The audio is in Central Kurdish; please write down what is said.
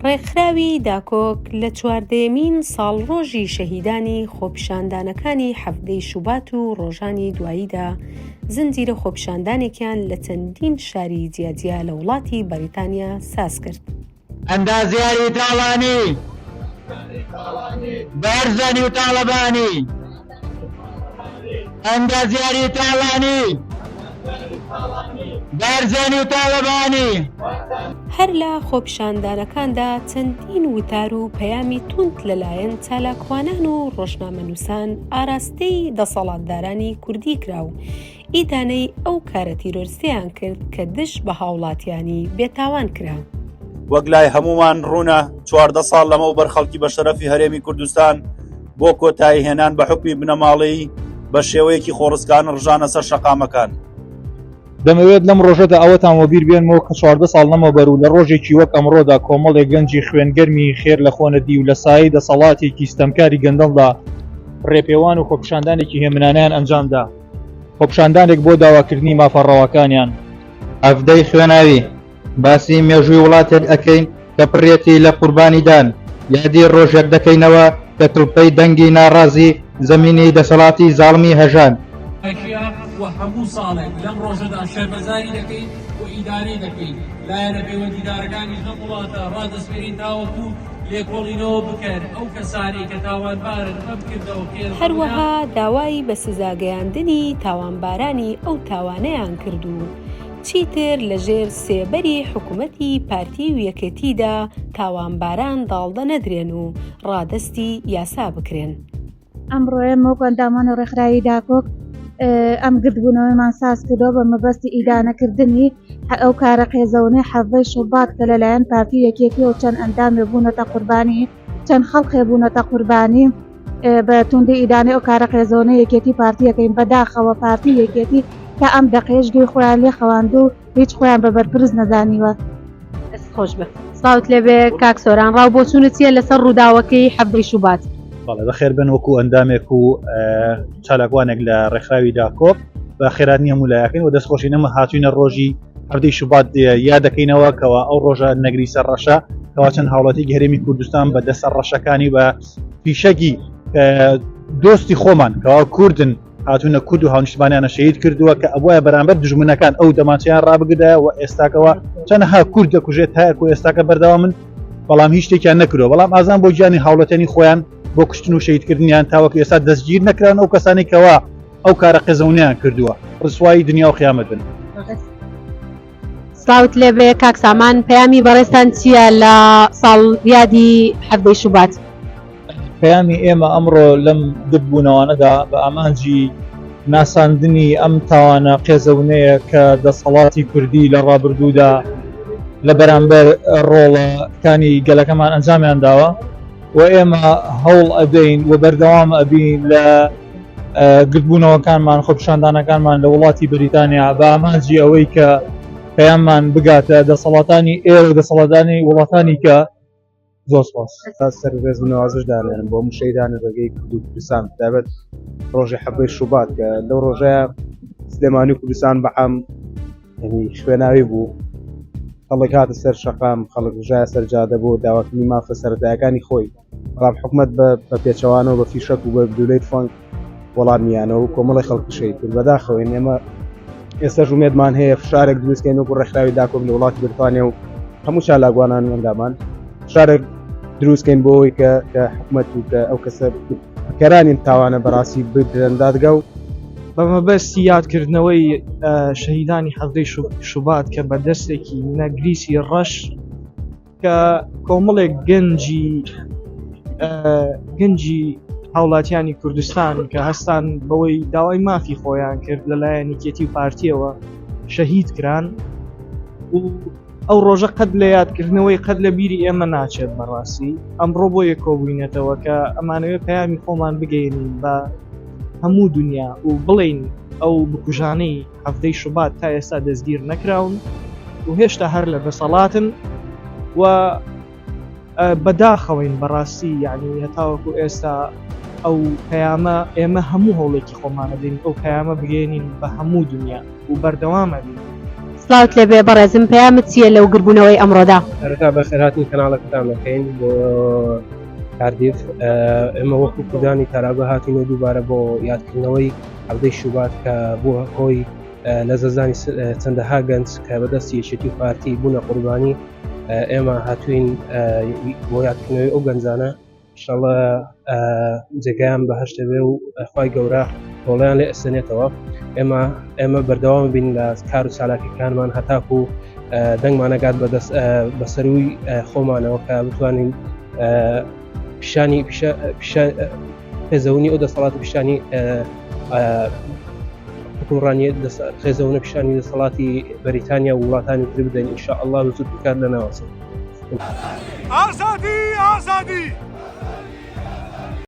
ڕێکخراوی داکۆک لە 14مین ساڵڕۆژی شەهیدانی خۆپیشاندانەکانی هەفتەی شوبات و ڕۆژانی دواییدا زنجیرە خۆپیشاندانێکیان لە چەندین شاری جیاجیا لە وڵاتی بەریتانیا ساز کرد. ئەندازیاری تاڵانی، بەرزەنی و تاڵەبانی، ئەندازیاری تاڵانی، بەرزەنی و تاڵەبانی. هەر لە خۆپیشاندانەکاندا چەندین وتار و پەیامی توند لەلایەن چالاکوانان و ڕۆژنامەنووسان ئاراستەی دەسەڵاتدارانی کوردی کرا و ئیدانەی ئەو کارە تیرۆریستیان کرد کە دژ بە هاوڵاتیانی بێتاوان کرا. وەک لای هەمومان ڕوونە 14 ساڵ لەمەوبەر خەڵکی بە شەرەفی هەرێمی کوردستان بۆ کۆتایی هێنان بە حوکمی بنەماڵی بە شێوەیەکی خۆڕسکان ڕژانە سەر شەقامەکان. دەمەوێت لەم ڕۆژەدا ئەوەتان وەبیر بێنمەوە کە 14 ساڵ لەمەوبەر و لە ڕۆژێکی وەک ئەمڕۆدا کۆمەڵێک گەنجی خوێنگەرمی خێر لە خۆنەدی و لە سایەی دەسەڵاتێکی ستەمکاری گەندەڵدا ڕێپێوان و خۆپیشاندانێکی هێمنانیان ئەنجامدا. خۆپیشاندانێک بۆ داواکردنی مافەڕەوەکانیان. ئەفدەی خوێناوی باسی مێژووی وڵاتێک ئەکەین کە پڕێتی لە قوربانیدان، یادی ڕۆژێک دەکەینەوە کە تڵپەی دەنگی ناڕازی زەمینی دەسەڵاتی زاڵمی هەژان. و هەموو ساڵێک لەم ڕۆژەدا شەرمەزاری دەکەین و ئیداری دەکەین لایەنە پەیوەندیدارەکانی هەم وڵاتە ڕادەسپێرین تاوەکو لێکۆڵینەوە بکەن ئەو کەسانی کە تاوانبارن بەم کردەوە پێر. هەروەها داوای بە سزاگەیاندنی تاوانبارانی ئەو تاوانەیان کرد و چیتر لەژێر سێبەری حکوومەتی پارتی و یەکێتیدا تاوانباران داڵدە نەدرێن و ڕادەستی یاسا بکرێن. ئەمڕۆیە مەوکو ئەندامانی ڕێکخراوی داکۆک ئەم گردبوونەوەیمان ساز کردەوە بە مەبەستی ئیدانەکردنی ئەو کارە قێزەونەی هەفتەی شوبات کە لەلایەن پارتی یەکێتی و چەند ئەندامێ بوونەتە قوربانی، چەند خەڵقێ بوونەتە قوربانی بە توندی ئیدانەی ئەو کارە قێزەونەی یەکێتی پارتیەکەین بەداخەوە پارتی یەکێتی کە ئەم دەقەیەش گوێی خۆیان لێ خەواند و هیچ خۆیان بە بەرپرس نەزانیوە. خۆش بێت. سڵاوت لێبێ کاک سۆران، ڕاو بۆچوونت چییە لەسەر ڕووداوەکەی هەفتەی شوبات؟ بەخێر بن وەکو ئەندامێک و چالاکوانێک لە ڕێکخراوی داکۆک بە خێراتنی هەموو لایەکەین و دەستخۆشی نەمە هاتوینە ڕۆژی هەفتەی شوبات یاد دەکەینەوە کەەوە ئەو ڕۆژە نەگری سەر ڕەشە کەوا چەند هاوڵاتیی هەرێمی کوردستان بە دەسەر ڕەشەکانی بە پیشەکی دۆستی خۆمان کەوا کوردن هاتوونە کورد و هاونیشتمانیانە شەهید کردووە کە ئەوە بەرامبەر دژمنەکان ئەو دەماچیان ڕابگدایە و ئێستاکەوە چەندەها کورد دەکوژێت هەیەک و ئێستاکە بەردەوا من بەڵام هیچ شتێکیان نەکردەوە، بەڵام ئازان بۆ گیانی هاوڵاتیانی خۆیان بۆ کوشتن و شەهیدکردنیان تاوەکو ئێستا دەستگیر نەکران ئەو کەسانی کەوا ئەو کارە قێزەونیان کردووە ڕسوایی دنیا و قیامەت بن. سڵاوت لێبێ کاک سامان، پەیامی بەڕێستان چییە لە ساڵ یادی هەفتەی شوبات؟ پەیامی ئێمە ئەمڕۆ لەم گرتبوونەوانەدا بە ئامانجی ناساندنی ئەم تاوانە قێزەونەیە کە دەسەڵاتی کوردی لە ڕابردوودا لە بەرامبەر ڕۆڵەکانی گەلەکەمان ئەنجامیان داوە و ئێمە هەوڵ ئەدەین و بەردەوام ئەبین لە گرتبوونەوەکانمان خۆپیشاندانەکانمان لە وڵاتی بەریتانیا بە ئامانجی ئەوەی کە پەیاممان بگاتە دەسەڵاتانی ئێوە دەسەڵاتانی وڵاتانی کە زۆر سپاس سەر ڕێز نوازش دانێن بۆ مشەیدانی ڕێگەی کورد و کوردستان دابێت ڕۆژی هەفتەی شوبات کە لەو ڕۆژەیە سلێمانی کوردستان بەعام خوێناوی بوو، خەڵک هاتە سەر شەقام، خەڵک ژایە سەر جادە بۆ داواکردنی مافە سەرەتایەکانی خۆی، بەڵام حکوومەت بە پێچەوانەوە بە فیشەک و بە بدولەی فەنگ وەڵامیانەوە و کۆمەڵی خەڵکی شەهید کرد. بەداخەوە ئێمە ئێستاش ومێدمان هەیە فشارێک دروستکەین وەکو ڕێکخراوی داکۆک لە وڵاتی بریتانیا و هەموو چالاکوانان ئەندامان فشارێک دروستکەین بۆ ئەوەی کە حکوومەت و کە ئەو کەسە کەرانی تاوانە بەڕاستی بدرێن دادگا و بە مەبەستی یادکردنەوەی شەهیدانی هەفتەی شوبات کە بە دەستێکی نەگریسی ڕەش کە کۆمەڵێک گەنجی هاوڵاتیانی کوردستان کە هەستان بەوەی داوای مافی خۆیان کرد لەلایەن یەکێتی و پارتیەوە شەهید کران و ئەو ڕۆژە قەت لە یادکردنەوەی قەت لە بیری ئێمە ناچێت بەڕاستی. ئەمڕۆ بۆ یەک کۆبووینەتەوە کە ئەمانەوێت پەیامی خۆمان بگەینین بە هەموو دنیا و بڵین ئەو بکوژانەی هەفتەی شوبات تا ئێستا دەستگیر نەکراون و هێشتا هەر لە دەسەڵاتن و بەداخەوەین بەڕاستی یعنی هەتاوەکو ئێستا ئەو پەیامە ئێمە هەموو هەوڵێکی خۆمانە دەین ئەو پەیامە بگەێنین بە هەموو دنیا و بەردەوامە بین. سڵاوت لەبێ بەڕێزم پەیامت چییە لەو گربوونەوەی ئەمڕۆدا؟ هەرتا بە خێراتنی کەناڵەکەتان دەکەین بۆ کاردیف ئێمە وەکو کوردانی تارابە هاتینە دووبارە بۆ یادکردنەوەی عەبدەی شوبات کە بووە هۆی لە زەزانی چەندەها گەنج کە بەدەستی یەکێتی و پارتی بوونە قوربانی ئێمە هاتوین بۆ یادکردنەوەی ئەو گەنجانە ئینشەڵڵا جێگەیان بەهەشتە بێ و خوای گەورە دۆڵیان لێ ئەسێنێتەوە. ئێمە بەردەوام بین لە کار و چالاکیەکانمان هەتاکو دەنگمانەگات بەسەروی خۆمانەوە کە بتوانین خێزەونی ئەو دەسەڵاتی پیشانی حکومڕانی خێزەونە پیشانی دەسەڵاتی بەریتانیا و وڵاتانی تر بدەین ئینشاءالله زوود بکات لەناوەچێت. ئازادی ئازادی